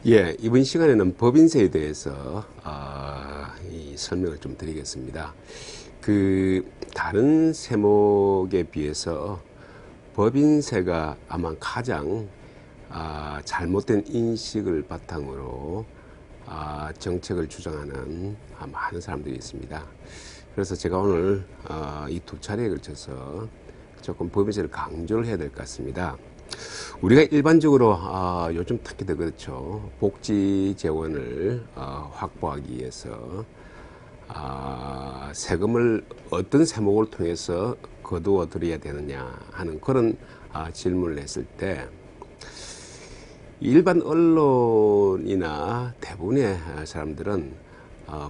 예, 이번 시간에는 법인세에 대해서 이 설명을 좀 드리겠습니다. 다른 세목에 비해서 법인세가 아마 가장 잘못된 인식을 바탕으로 정책을 주장하는 많은 사람들이 있습니다. 그래서 제가 오늘 이 두 차례에 걸쳐서 조금 법인세를 강조를 해야 될 것 같습니다. 우리가 일반적으로 요즘 특히도 그렇죠. 복지 재원을 확보하기 위해서 세금을 어떤 세목을 통해서 거두어 들여야 되느냐 하는 그런 질문을 했을 때 일반 언론이나 대부분의 사람들은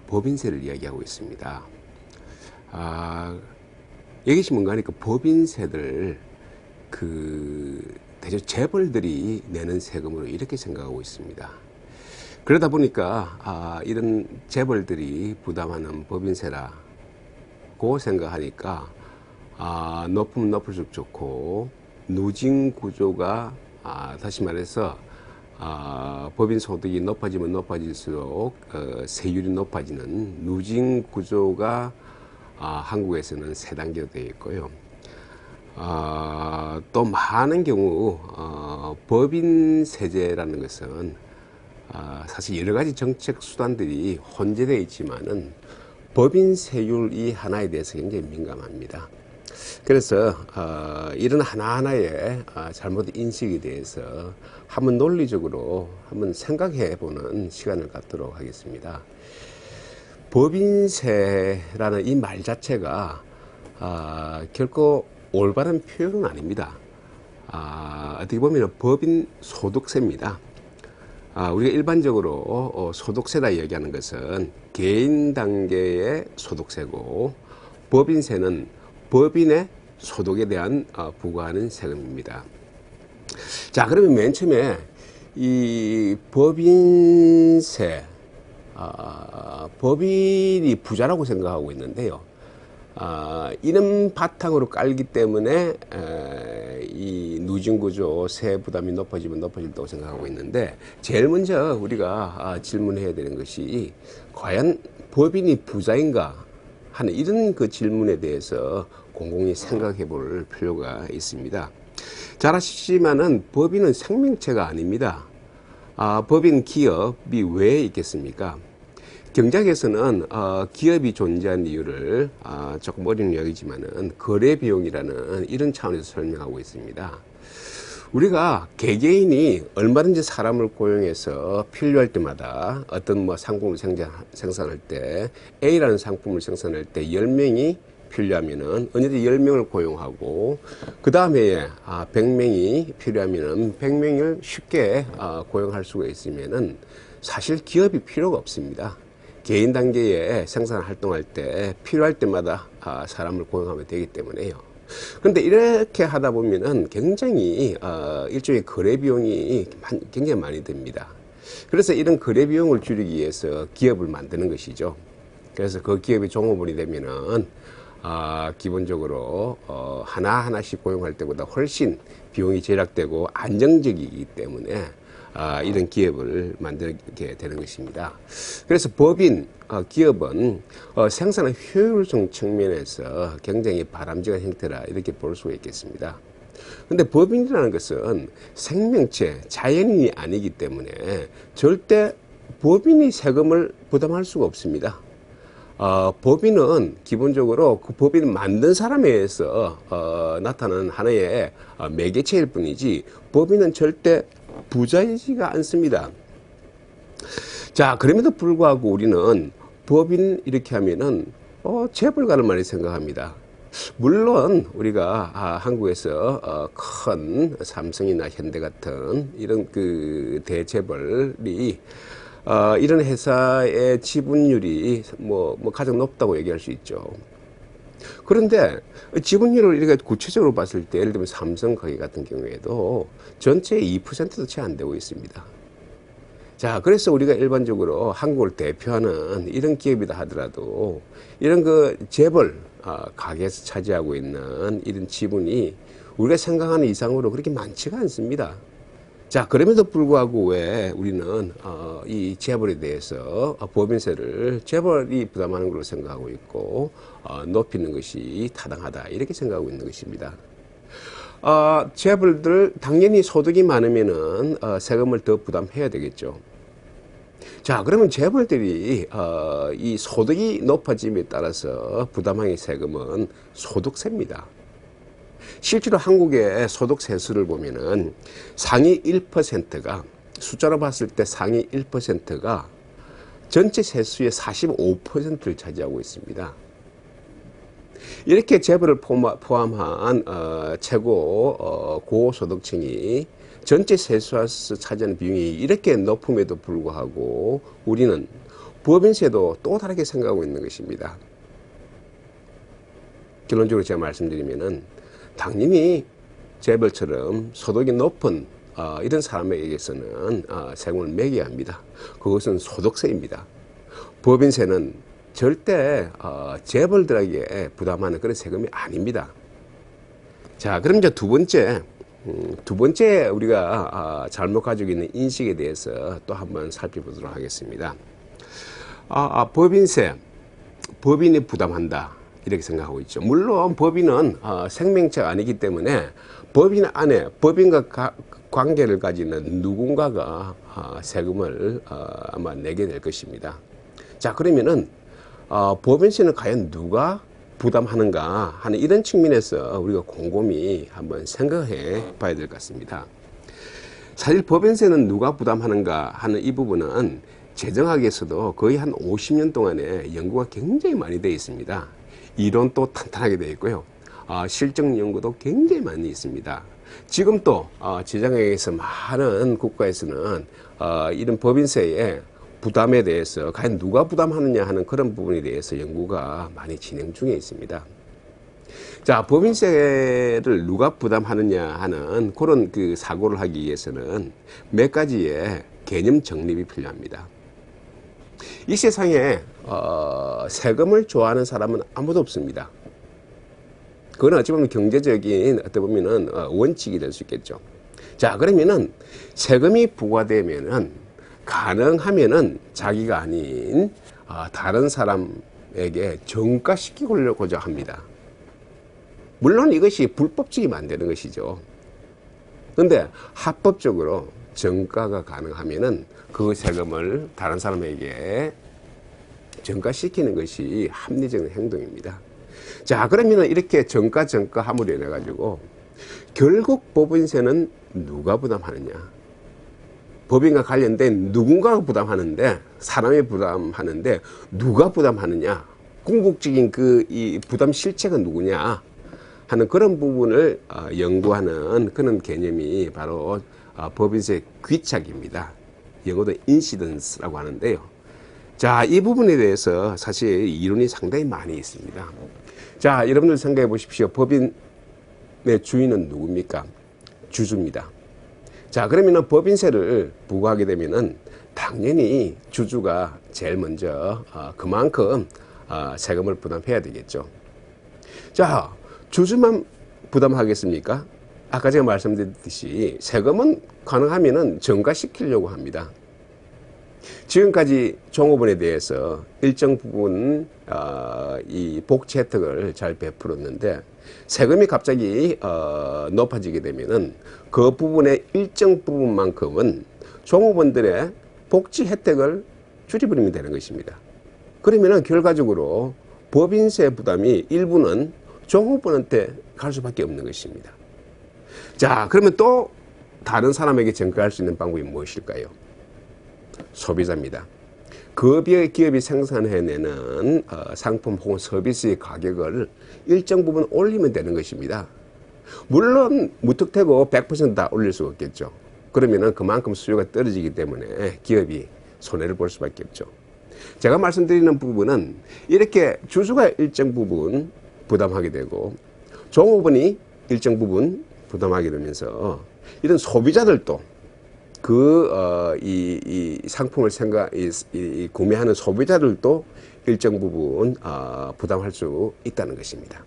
법인세를 이야기하고 있습니다. 여기시 뭔가 하니까 법인세를 대체 재벌들이 내는 세금으로 이렇게 생각하고 있습니다. 그러다 보니까 이런 재벌들이 부담하는 법인세라고 생각하니까 높으면 높을수록 좋고 누진 구조가 다시 말해서 법인 소득이 높아지면 높아질수록 세율이 높아지는 누진 구조가 한국에서는 세 단계로 되어 있고요. 또 많은 경우 법인 세제라는 것은 사실 여러 가지 정책 수단들이 혼재되어 있지만은 법인 세율이 하나에 대해서 굉장히 민감합니다. 그래서 이런 하나하나의 잘못된 인식에 대해서 한번 논리적으로 한번 생각해 보는 시간을 갖도록 하겠습니다. 법인세라는 이 말 자체가 결코 올바른 표현은 아닙니다. 어떻게 보면 법인 소득세입니다. 우리가 일반적으로 소득세다 이야기하는 것은 개인 단계의 소득세고 법인세는 법인의 소득에 대한 부과하는 세금입니다. 자, 그러면 맨 처음에 이 법인세, 법인이 부자라고 생각하고 있는데요. 이런 바탕으로 깔기 때문에 이 누진구조 세 부담이 높아지면 높아진다고 생각하고 있는데 제일 먼저 우리가 질문해야 되는 것이 과연 법인이 부자인가 하는 이런 그 질문에 대해서 곰곰이 생각해 볼 필요가 있습니다. 잘 아시지만은 법인은 생명체가 아닙니다. 법인 기업이 왜 있겠습니까? 경제학에서는 기업이 존재한 이유를 조금 어려운 이야기지만은 거래 비용이라는 이런 차원에서 설명하고 있습니다. 우리가 개개인이 얼마든지 사람을 고용해서 필요할 때마다 어떤 상품을 생산할 때 A라는 상품을 생산할 때 10명이 필요하면은 언제든지 10명을 고용하고 그 다음에 100명이 필요하면은 100명을 쉽게 고용할 수가 있으면은 사실 기업이 필요가 없습니다. 개인 단계에 생산 활동할 때 필요할 때마다 사람을 고용하면 되기 때문에요. 그런데 이렇게 하다 보면은 굉장히 일종의 거래 비용이 굉장히 많이 듭니다. 그래서 이런 거래 비용을 줄이기 위해서 기업을 만드는 것이죠. 그래서 그 기업이 종업원이 되면은 기본적으로 하나하나씩 고용할 때보다 훨씬 비용이 절약되고 안정적이기 때문에 이런 기업을 만들게 되는 것입니다. 그래서 법인, 기업은 생산의 효율성 측면에서 굉장히 바람직한 형태라 이렇게 볼 수가 있겠습니다. 근데 법인이라는 것은 생명체, 자연인이 아니기 때문에 절대 법인이 세금을 부담할 수가 없습니다. 법인은 기본적으로 그 법인을 만든 사람에 의해서 나타나는 하나의 매개체일 뿐이지 법인은 절대 부자이지가 않습니다. 자, 그럼에도 불구하고 우리는 법인 이렇게 하면은 재벌가를 많이 생각합니다. 물론 우리가 한국에서 큰 삼성이나 현대 같은 이런 그 대재벌이 이런 회사의 지분율이 가장 높다고 얘기할 수 있죠. 그런데 지분율을 이렇게 구체적으로 봤을 때 예를 들면 삼성 가게 같은 경우에도 전체의 2%도 채 안 되고 있습니다. 자, 그래서 우리가 일반적으로 한국을 대표하는 이런 기업이다 하더라도 이런 그 재벌 가게에서 차지하고 있는 이런 지분이 우리가 생각하는 이상으로 그렇게 많지가 않습니다. 자, 그럼에도 불구하고 왜 우리는 이 재벌에 대해서 법인세를 재벌이 부담하는 걸로 생각하고 있고 높이는 것이 타당하다 이렇게 생각하고 있는 것입니다. 재벌들 당연히 소득이 많으면은 세금을 더 부담해야 되겠죠. 자, 그러면 재벌들이 이 소득이 높아짐에 따라서 부담하는 세금은 소득세입니다. 실제로 한국의 소득 세수를 보면은 상위 1%가 숫자로 봤을 때 상위 1%가 전체 세수의 45%를 차지하고 있습니다. 이렇게 재벌을 포함한 최고 고소득층이 전체 세수에서 차지하는 비중이 이렇게 높음에도 불구하고 우리는 법인세도 또 다르게 생각하고 있는 것입니다. 결론적으로 제가 말씀드리면은 당연히 재벌처럼 소득이 높은 이런 사람에게서는 세금을 매겨야 합니다. 그것은 소득세입니다. 법인세는 절대 재벌들에게 부담하는 그런 세금이 아닙니다. 자, 그럼 이제 두 번째 우리가 잘못 가지고 있는 인식에 대해서 또 한번 살펴보도록 하겠습니다. 법인세, 법인이 부담한다 이렇게 생각하고 있죠. 물론 법인은 생명체가 아니기 때문에 법인 안에 법인과 관계를 가지는 누군가가 세금을 아마 내게 될 것입니다. 자, 그러면은 법인세는 과연 누가 부담하는가 하는 이런 측면에서 우리가 곰곰이 한번 생각해 봐야 될 것 같습니다. 사실 법인세는 누가 부담하는가 하는 이 부분은 재정학에서도 거의 한 50년 동안에 연구가 굉장히 많이 되어 있습니다. 이론도 탄탄하게 되어 있고요. 실증 연구도 굉장히 많이 있습니다. 지금 또 재정학에서 많은 국가에서는 이런 법인세의 부담에 대해서 과연 누가 부담하느냐 하는 그런 부분에 대해서 연구가 많이 진행 중에 있습니다. 자, 법인세를 누가 부담하느냐 하는 그런 그 사고를 하기 위해서는 몇 가지의 개념 정립이 필요합니다. 이 세상에 세금을 좋아하는 사람은 아무도 없습니다. 그건 어찌 보면 경제적인 어떻게 보면은 원칙이 될 수 있겠죠. 자, 그러면은 세금이 부과되면은 가능하면은 자기가 아닌 다른 사람에게 전가시키려고자 합니다. 물론 이것이 불법적이면 안 되는 것이죠. 그런데 합법적으로 전가가 가능하면은 그 세금을 다른 사람에게 전가시키는 것이 합리적인 행동입니다. 자, 그러면 이렇게 전가함으로 인해 가지고 결국 법인세는 누가 부담하느냐? 법인과 관련된 누군가가 부담하는데, 사람이 부담하는데 누가 부담하느냐? 궁극적인 이 부담 실체가 누구냐? 하는 그런 부분을 연구하는 그런 개념이 바로 법인세 귀착입니다. 영어도 인시던스라고 하는데요. 자, 이 부분에 대해서 사실 이론이 상당히 많이 있습니다. 자, 여러분들 생각해 보십시오. 법인의 주인은 누굽니까? 주주입니다. 자, 그러면은 법인세를 부과하게 되면은 당연히 주주가 제일 먼저 그만큼 세금을 부담해야 되겠죠. 자, 주주만 부담하겠습니까? 아까 제가 말씀드렸듯이 세금은 가능하면은 전가시키려고 합니다. 지금까지 종업원에 대해서 일정 부분 이 복지 혜택을 잘 베풀었는데 세금이 갑자기 높아지게 되면은 그 부분의 일정 부분만큼은 종업원들의 복지 혜택을 줄여버리면 되는 것입니다. 그러면은 결과적으로 법인세 부담이 일부는 종업원한테 갈 수밖에 없는 것입니다. 자, 그러면 또 다른 사람에게 전가할 수 있는 방법이 무엇일까요? 소비자입니다. 그 기업이 생산해내는 상품 혹은 서비스의 가격을 일정 부분 올리면 되는 것입니다. 물론 무턱대고 100% 다 올릴 수가 없겠죠. 그러면은 그만큼 수요가 떨어지기 때문에 기업이 손해를 볼 수밖에 없죠. 제가 말씀드리는 부분은 이렇게 주주가 일정 부분 부담하게 되고 종업원이 일정 부분 부담하게 되면서 이런 소비자들도 이 상품을 구매하는 소비자들도 일정 부분 부담할 수 있다는 것입니다.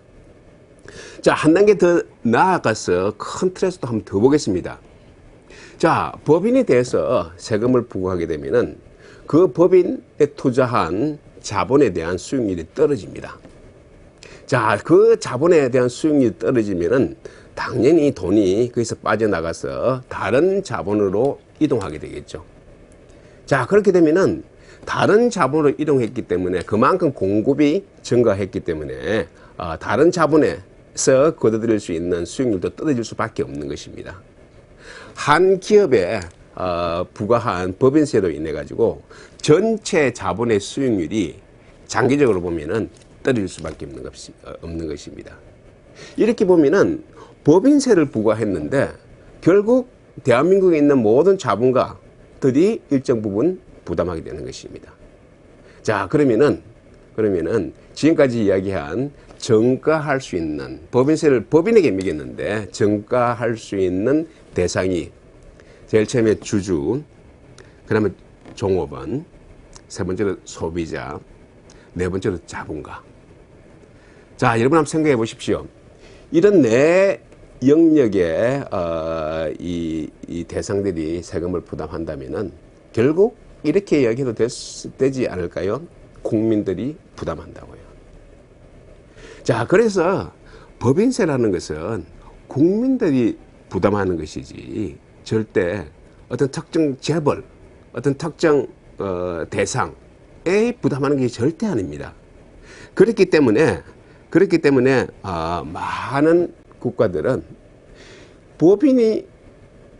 자, 한 단계 더 나아가서 큰 틀에서도 한번 더 보겠습니다. 자, 법인에 대해서 세금을 부과하게 되면은 그 법인에 투자한 자본에 대한 수익률이 떨어집니다. 자, 그 자본에 대한 수익률이 떨어지면은 당연히 돈이 거기서 빠져나가서 다른 자본으로 이동하게 되겠죠. 자, 그렇게 되면은 다른 자본으로 이동했기 때문에 그만큼 공급이 증가했기 때문에 다른 자본에서 거둬들일 수 있는 수익률도 떨어질 수밖에 없는 것입니다. 한 기업에 부과한 법인세로 인해 가지고 전체 자본의 수익률이 장기적으로 보면은 떨어질 수밖에 없는 것입니다. 이렇게 보면은 법인세를 부과했는데 결국 대한민국에 있는 모든 자본가들이 일정 부분 부담하게 되는 것입니다. 자, 그러면은 지금까지 이야기한 정가할 수 있는 법인세를 법인에게 매겼는데 정가할 수 있는 대상이 제일 처음에 주주, 그 다음에 종업원, 세 번째로 소비자, 네 번째로 자본가. 자, 여러분 한번 생각해 보십시오. 이런 네 영역의 이 대상들이 세금을 부담한다면은 결국 이렇게 이야기해도 되지 않을까요? 국민들이 부담한다고요. 자, 그래서 법인세라는 것은 국민들이 부담하는 것이지 절대 어떤 특정 재벌, 어떤 특정 대상에 부담하는 것이 절대 아닙니다. 그렇기 때문에 많은 국가들은 법인이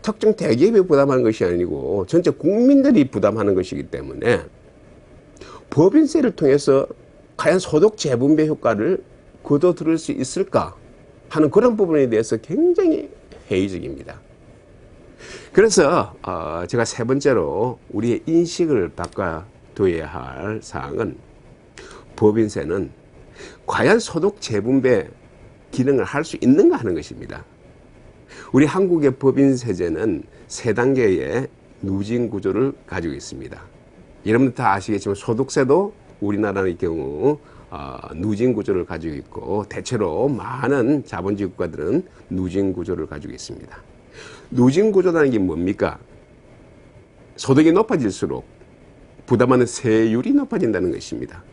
특정 대기업이 부담하는 것이 아니고 전체 국민들이 부담하는 것이기 때문에 법인세를 통해서 과연 소득 재분배 효과를 거둬들일 수 있을까 하는 그런 부분에 대해서 굉장히 회의적입니다. 그래서 제가 세 번째로 우리의 인식을 바꿔둬야 할 사항은 법인세는 과연 소득 재분배 기능을 할 수 있는가 하는 것입니다. 우리 한국의 법인세제는 세 단계의 누진 구조를 가지고 있습니다. 여러분들 다 아시겠지만 소득세도 우리나라의 경우 누진 구조를 가지고 있고 대체로 많은 자본주의 국가들은 누진 구조를 가지고 있습니다. 누진 구조라는 게 뭡니까? 소득이 높아질수록 부담하는 세율이 높아진다는 것입니다.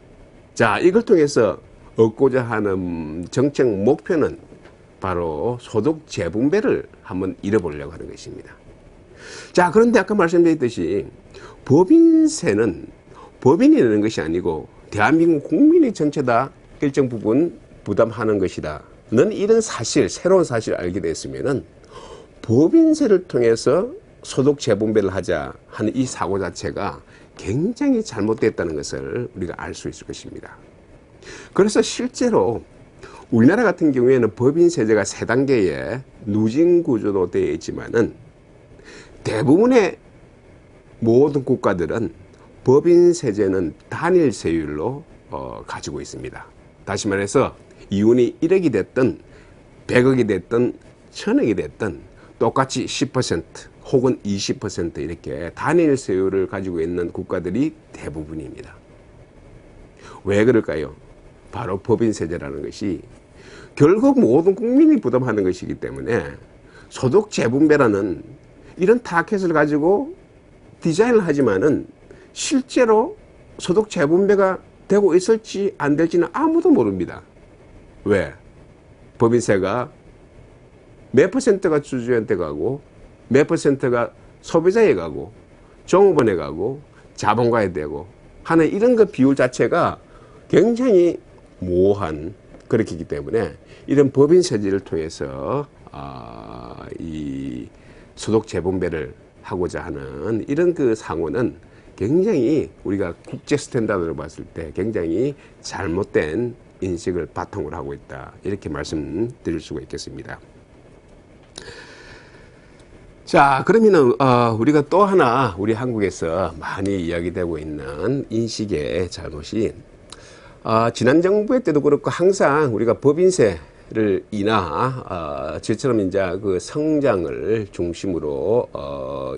자, 이걸 통해서 얻고자 하는 정책 목표는 바로 소득 재분배를 한번 이뤄보려고 하는 것입니다. 자, 그런데 아까 말씀드렸듯이 법인세는 법인이 내는 것이 아니고 대한민국 국민이 전체 다 일정 부분 부담하는 것이다는 이런 사실, 새로운 사실을 알게 됐으면은 법인세를 통해서 소득 재분배를 하자 하는 이 사고 자체가 굉장히 잘못됐다는 것을 우리가 알 수 있을 것입니다. 그래서 실제로 우리나라 같은 경우에는 법인세제가 세 단계의 누진 구조로 되어 있지만은 대부분의 모든 국가들은 법인세제는 단일 세율로 가지고 있습니다. 다시 말해서 이윤이 1억이 됐든 100억이 됐든 1000억이 됐든 똑같이 10% 혹은 20% 이렇게 단일 세율을 가지고 있는 국가들이 대부분입니다. 왜 그럴까요? 바로 법인세제라는 것이 결국 모든 국민이 부담하는 것이기 때문에 소득 재분배라는 이런 타켓을 가지고 디자인을 하지만은 실제로 소득 재분배가 되고 있을지 안 될지는 아무도 모릅니다. 왜? 법인세가 몇 퍼센트가 주주한테 가고 몇 퍼센트가 소비자에 가고 종업원에 가고 자본가에 되고 하는 이런 그 비율 자체가 굉장히 모호한 그렇기 때문에 이런 법인세제를 통해서 이 소득 재분배를 하고자 하는 이런 그 상호는 굉장히 우리가 국제 스탠다드로 봤을 때 굉장히 잘못된 인식을 바탕으로 하고 있다. 이렇게 말씀드릴 수가 있겠습니다. 자, 그러면은 우리가 또 하나 우리 한국에서 많이 이야기되고 있는 인식의 잘못이 지난 정부의 때도 그렇고 항상 우리가 법인세를 저처럼 이제 그 성장을 중심으로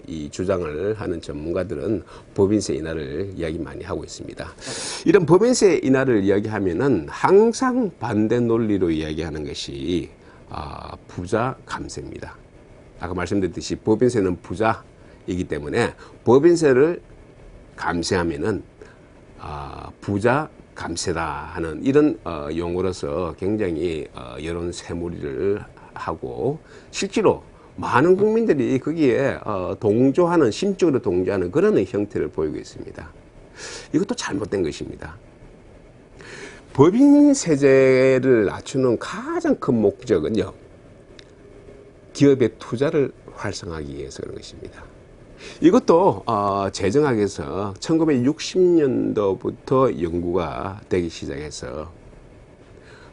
이 주장을 하는 전문가들은 법인세 인하를 이야기 많이 하고 있습니다. 이런 법인세 인하를 이야기하면은 항상 반대 논리로 이야기하는 것이 부자 감세입니다. 아까 말씀드렸듯이 법인세는 부자이기 때문에 법인세를 감세하면은 부자 감세다 하는 이런 용어로서 굉장히 여론 새물이를 하고 실제로 많은 국민들이 거기에 동조하는 심적으로 동조하는 그런 형태를 보이고 있습니다. 이것도 잘못된 것입니다. 법인 세제를 낮추는 가장 큰 목적은요, 기업의 투자를 활성화하기 위해서 그런 것입니다. 이것도 재정학에서 1960년도부터 연구가 되기 시작해서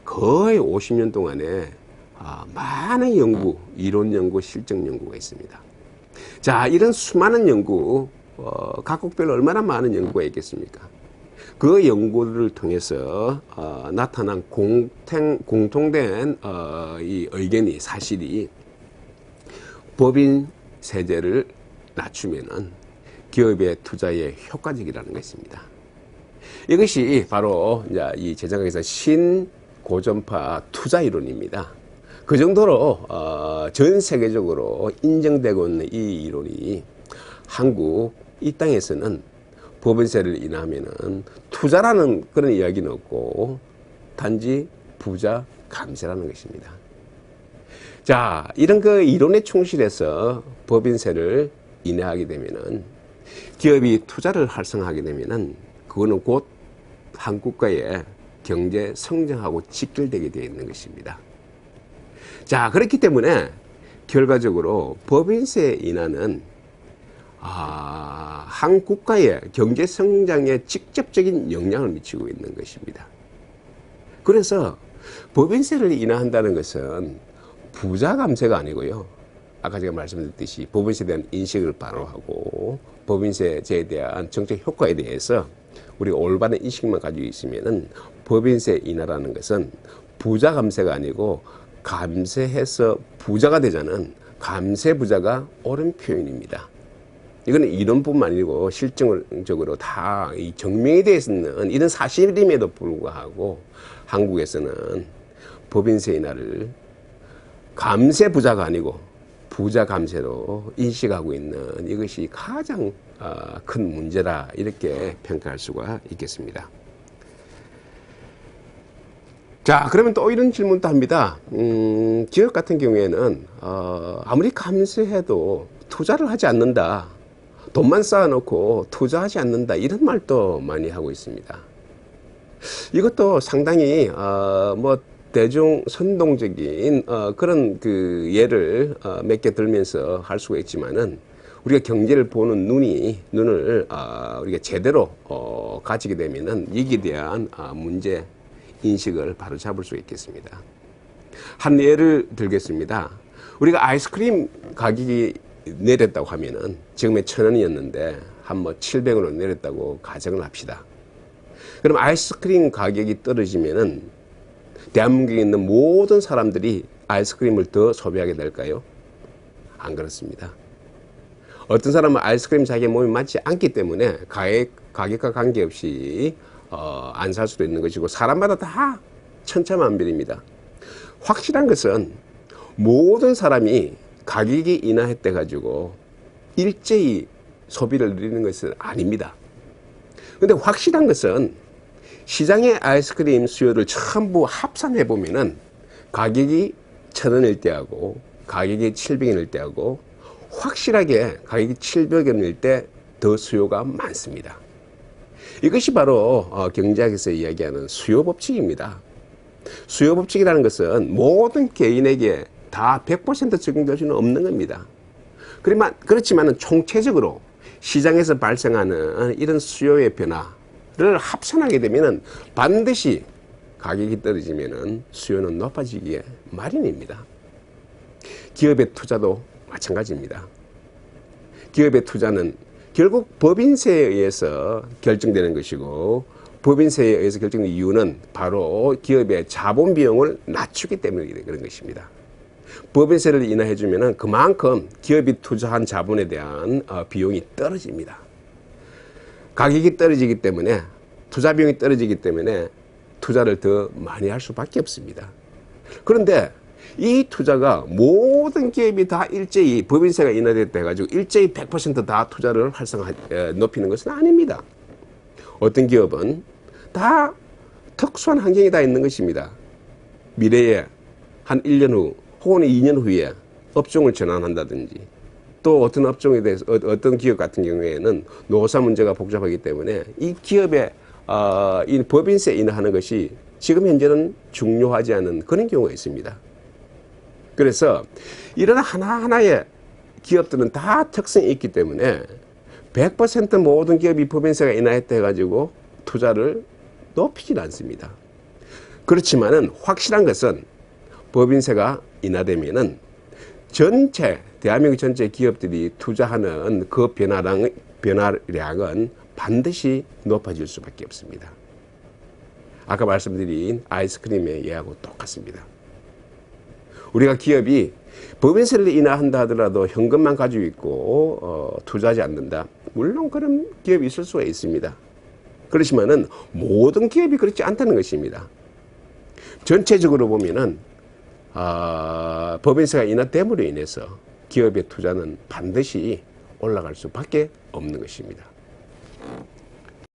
거의 50년 동안에 많은 연구, 이론 연구, 실증 연구가 있습니다. 자, 이런 수많은 연구, 각국별로 얼마나 많은 연구가 있겠습니까? 그 연구를 통해서 나타난 공통된 이 의견이, 사실이 법인 세제를 낮추면은 기업의 투자에 효과적이라는 것입니다. 이것이 바로 이제 이 재정학에서 신고전파 투자 이론입니다. 그 정도로 전 세계적으로 인정되고 있는 이 이론이 한국 이 땅에서는 법인세를 인하하면은 투자라는 그런 이야기는 없고 단지 부자 감세라는 것입니다. 자, 이런 그 이론에 충실해서 법인세를 인하하게 되면은 기업이 투자를 활성화하게 되면은 그거는 곧 한 국가의 경제 성장하고 직결되게 되어 있는 것입니다. 자, 그렇기 때문에 결과적으로 법인세 인하는 한 국가의 경제 성장에 직접적인 영향을 미치고 있는 것입니다. 그래서 법인세를 인하한다는 것은 부자 감세가 아니고요. 아까 제가 말씀드렸듯이 법인세에 대한 인식을 바로 하고 법인세에 대한 정책 효과에 대해서 우리가 올바른 인식만 가지고 있으면은 법인세 인하라는 것은 부자 감세가 아니고 감세해서 부자가 되자는 감세 부자가 옳은 표현입니다. 이거는 이론뿐만 아니고 실증적으로 다 증명이 되어 있는 이런 사실임에도 불구하고 한국에서는 법인세 인하를 감세 부자가 아니고 부자 감세로 인식하고 있는 이것이 가장 큰 문제라 이렇게 평가할 수가 있겠습니다. 자, 그러면 또 이런 질문도 합니다. 기업 같은 경우에는 아무리 감세해도 투자를 하지 않는다. 돈만 쌓아놓고 투자하지 않는다. 이런 말도 많이 하고 있습니다. 이것도 상당히 대중 선동적인 그런 그 예를 몇 개 들면서 할 수가 있지만은 우리가 경제를 보는 눈을 우리가 제대로 가지게 되면은 이기에 대한 문제 인식을 바로 잡을 수 있겠습니다. 한 예를 들겠습니다. 우리가 아이스크림 가격이 내렸다고 하면은 지금에 1,000원이었는데 한 700원으로 내렸다고 가정을 합시다. 그럼 아이스크림 가격이 떨어지면은 대한민국에 있는 모든 사람들이 아이스크림을 더 소비하게 될까요? 안 그렇습니다. 어떤 사람은 아이스크림 자기 몸에 맞지 않기 때문에 가격과 관계없이 안 살 수도 있는 것이고 사람마다 다 천차만별입니다. 확실한 것은 모든 사람이 가격이 인하했대 가지고 일제히 소비를 늘리는 것은 아닙니다. 근데 확실한 것은 시장의 아이스크림 수요를 전부 합산해 보면은 가격이 1,000원일 때하고 가격이 700원일 때하고 확실하게 가격이 700원일 때 더 수요가 많습니다. 이것이 바로 경제학에서 이야기하는 수요 법칙입니다. 수요 법칙이라는 것은 모든 개인에게 다 100% 적용될 수는 없는 겁니다. 그렇지만 총체적으로 시장에서 발생하는 이런 수요의 변화를 합산하게 되면 반드시 가격이 떨어지면 수요는 높아지기에 마련입니다. 기업의 투자도 마찬가지입니다. 기업의 투자는 결국 법인세에 의해서 결정되는 것이고 법인세에 의해서 결정된 이유는 바로 기업의 자본 비용을 낮추기 때문에 그런 것입니다. 법인세를 인하해 주면은 그만큼 기업이 투자한 자본에 대한 비용이 떨어집니다. 가격이 떨어지기 때문에 투자 비용이 떨어지기 때문에 투자를 더 많이 할 수밖에 없습니다. 그런데 이 투자가 모든 기업이 다 일제히 법인세가 인하됐다 해가지고 일제히 100% 투자를 높이는 것은 아닙니다. 어떤 기업은 다 특수한 환경이 다 있는 것입니다. 미래에 한 1년 후 혹은 2년 후에 업종을 전환한다든지, 또 어떤 업종에 대해서 어떤 기업 같은 경우에는 노사 문제가 복잡하기 때문에 이 기업의 이 법인세 인하하는 것이 지금 현재는 중요하지 않은 그런 경우가 있습니다. 그래서 이런 하나하나의 기업들은 다 특성이 있기 때문에 100% 모든 기업이 법인세가 인하했다 해가지고 투자를 높이진 않습니다. 그렇지만은 확실한 것은 법인세가 인하되면은 대한민국 전체 기업들이 투자하는 그 변화량은 반드시 높아질 수밖에 없습니다. 아까 말씀드린 아이스크림의 예하고 똑같습니다. 우리가 기업이 법인세를 인하한다 하더라도 현금만 가지고 있고 투자하지 않는다. 물론 그런 기업이 있을 수가 있습니다. 그렇지만은 모든 기업이 그렇지 않다는 것입니다. 전체적으로 보면은 법인세가 인하됨으로 인해서 기업의 투자는 반드시 올라갈 수밖에 없는 것입니다.